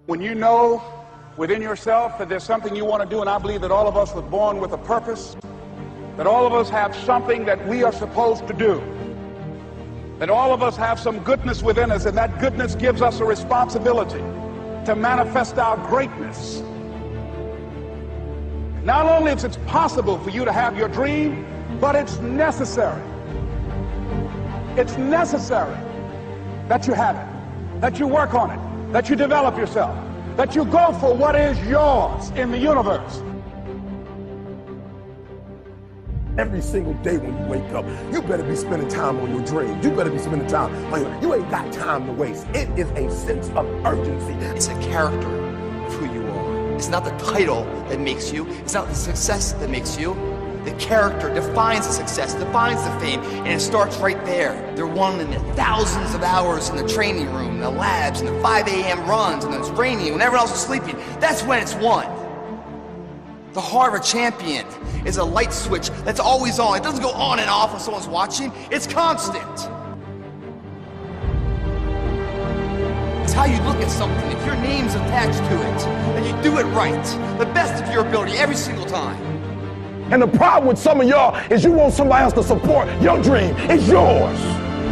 When you know within yourself that there's something you want to do, and I believe that all of us were born with a purpose, that all of us have something that we are supposed to do, that all of us have some goodness within us, and that goodness gives us a responsibility to manifest our greatness. Not only is it possible for you to have your dream, but it's necessary. It's necessary that you have it, that you work on it, that you develop yourself, that you go for what is yours in the universe. Every single day when you wake up, you better be spending time on your dreams. You better be spending time on you ain't got time to waste. It is a sense of urgency. It's a character of who you are. It's not the title that makes you. It's not the success that makes you. The character defines the success, defines the fame, and it starts right there. They're won in the thousands of hours in the training room, in the labs, in the 5 a.m. runs, and it's raining when everyone else is sleeping. That's when it's won. The heart of a champion is a light switch that's always on. It doesn't go on and off when someone's watching. It's constant. It's how you look at something. If your name's attached to it, and you do it right, the best of your ability every single time. And the problem with some of y'all is you want somebody else to support your dream. It's yours.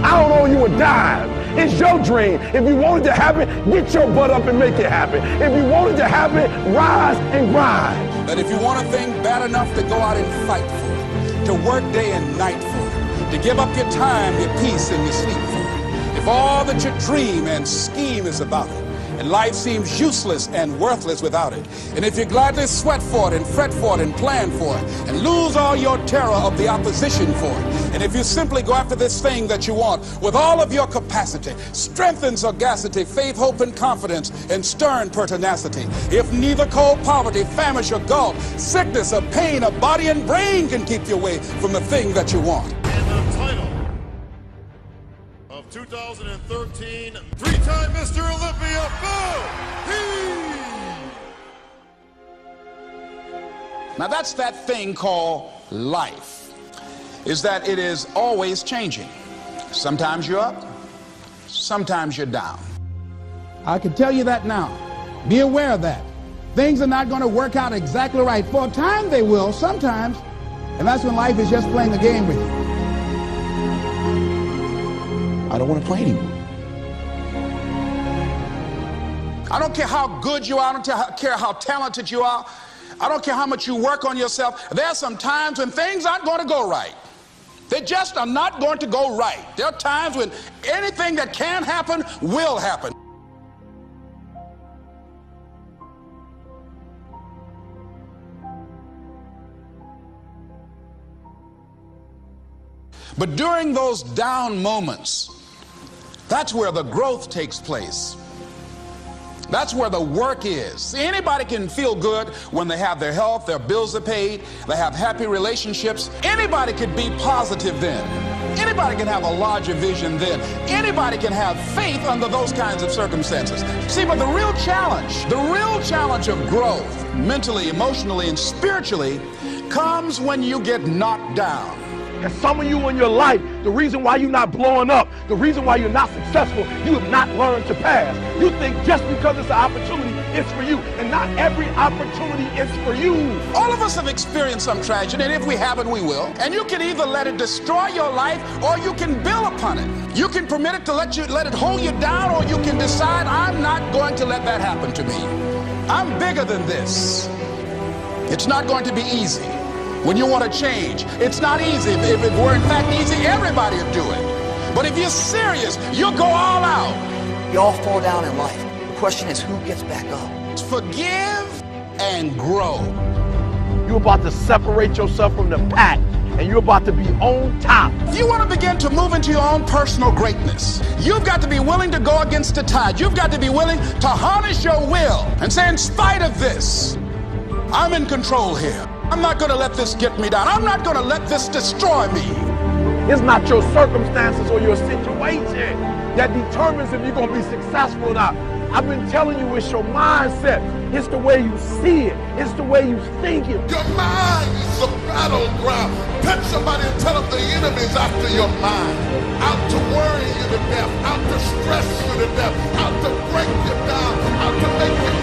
I don't owe you a dime. It's your dream. If you want it to happen, get your butt up and make it happen. If you want it to happen, rise and grind. That if you want a thing bad enough to go out and fight for it, to work day and night for it, to give up your time, your peace, and your sleep for it, if all that you dream and scheme is about it, and life seems useless and worthless without it, and if you gladly sweat for it and fret for it and plan for it and lose all your terror of the opposition for it, and if you simply go after this thing that you want with all of your capacity, strength and sagacity, faith, hope, and confidence, and stern pertinacity, if neither cold poverty, famish, or gulf, sickness or pain of body and brain can keep you away from the thing that you want. And the title of 2013, three-time Mr. Olympia, Now that's that thing called life, is that it is always changing. Sometimes you're up, sometimes you're down. I can tell you that now. Be aware of that. Things are not going to work out exactly right. For a time they will, sometimes. And that's when life is just playing a game with you. I don't want to play anymore. I don't care how good you are. I don't care how talented you are. I don't care how much you work on yourself. There are some times when things aren't going to go right. They just are not going to go right. There are times when anything that can happen will happen. But during those down moments, that's where the growth takes place. That's where the work is. See, anybody can feel good when they have their health, their bills are paid, they have happy relationships. Anybody could be positive then. Anybody can have a larger vision then. Anybody can have faith under those kinds of circumstances. See, but the real challenge of growth, mentally, emotionally, and spiritually, comes when you get knocked down. And some of you in your life, the reason why you're not blowing up, the reason why you're not successful, you have not learned to pass. You think just because it's an opportunity, it's for you. And not every opportunity is for you. All of us have experienced some tragedy, and if we haven't, we will. And you can either let it destroy your life, or you can build upon it. You can permit it to let it hold you down, or you can decide, I'm not going to let that happen to me. I'm bigger than this. It's not going to be easy. When you want to change, it's not easy. If it were in fact easy, everybody would do it. But if you're serious, you'll go all out. We all fall down in life. The question is, who gets back up? Forgive and grow. You're about to separate yourself from the pack, and you're about to be on top. If you want to begin to move into your own personal greatness, you've got to be willing to go against the tide. You've got to be willing to harness your will and say, in spite of this, I'm in control here. I'm not going to let this get me down. I'm not going to let this destroy me. It's not your circumstances or your situation that determines if you're going to be successful or not. I've been telling you, it's your mindset. It's the way you see it. It's the way you think it. Your mind is a battleground. Touch somebody and tell them the enemy's after your mind. Out to worry you to death. Out to stress you to death. Out to break you down. Out to make you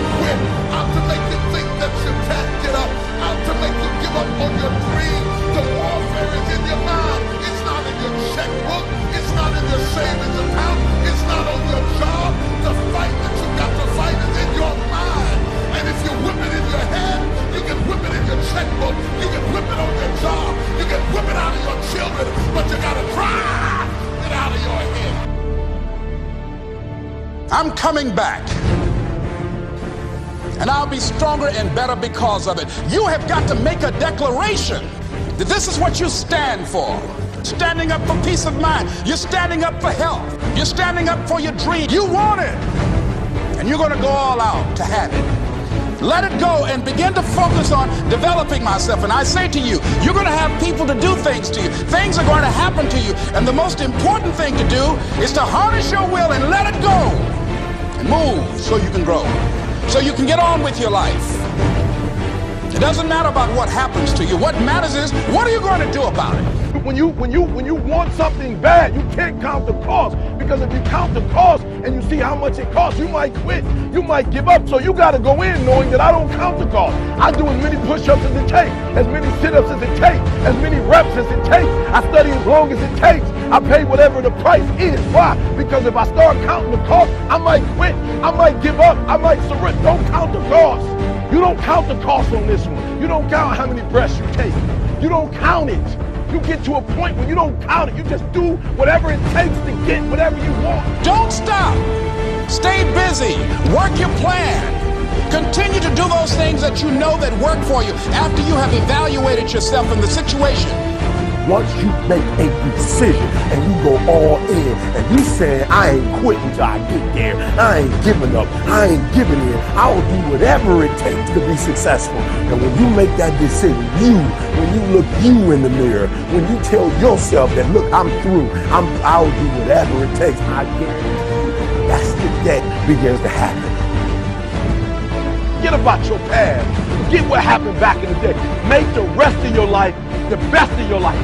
coming back. And I'll be stronger and better because of it. You have got to make a declaration that this is what you stand for. Standing up for peace of mind. You're standing up for health. You're standing up for your dream. You want it. And you're going to go all out to have it. Let it go and begin to focus on developing myself. And I say to you, you're going to have people to do things to you. Things are going to happen to you. And the most important thing to do is to harness your will and let it go. And move so you can grow. So you can get on with your life. It doesn't matter about what happens to you. What matters is, what are you going to do about it? When you want something bad, you can't count the cost, because if you count the cost and you see how much it costs, you might quit, you might give up. So you got to go in knowing that I don't count the cost. I do as many push-ups as it takes, as many sit-ups as it takes, as many reps as it takes. I study as long as it takes. I pay whatever the price is. Why? Because if I start counting the cost, I might quit, I might give up, I might surrender. Don't count the cost. You don't count the cost on this one. You don't count how many breaths you take. You don't count it. You get to a point where you don't count it. You just do whatever it takes to get whatever you want. Don't stop. Stay busy. Work your plan. Continue to do those things that you know that work for you after you have evaluated yourself in the situation. Once you make a decision and you go all in and you saying, I ain't quitting till I get there, I ain't giving up, I ain't giving in, I'll do whatever it takes to be successful. And when you make that decision, when you look you in the mirror, when you tell yourself that, look, I'm through, I'll do whatever it takes, I guarantee you, that's the that begins to happen. Forget about your past. Forget what happened back in the day. Make the rest of your life the best of your life.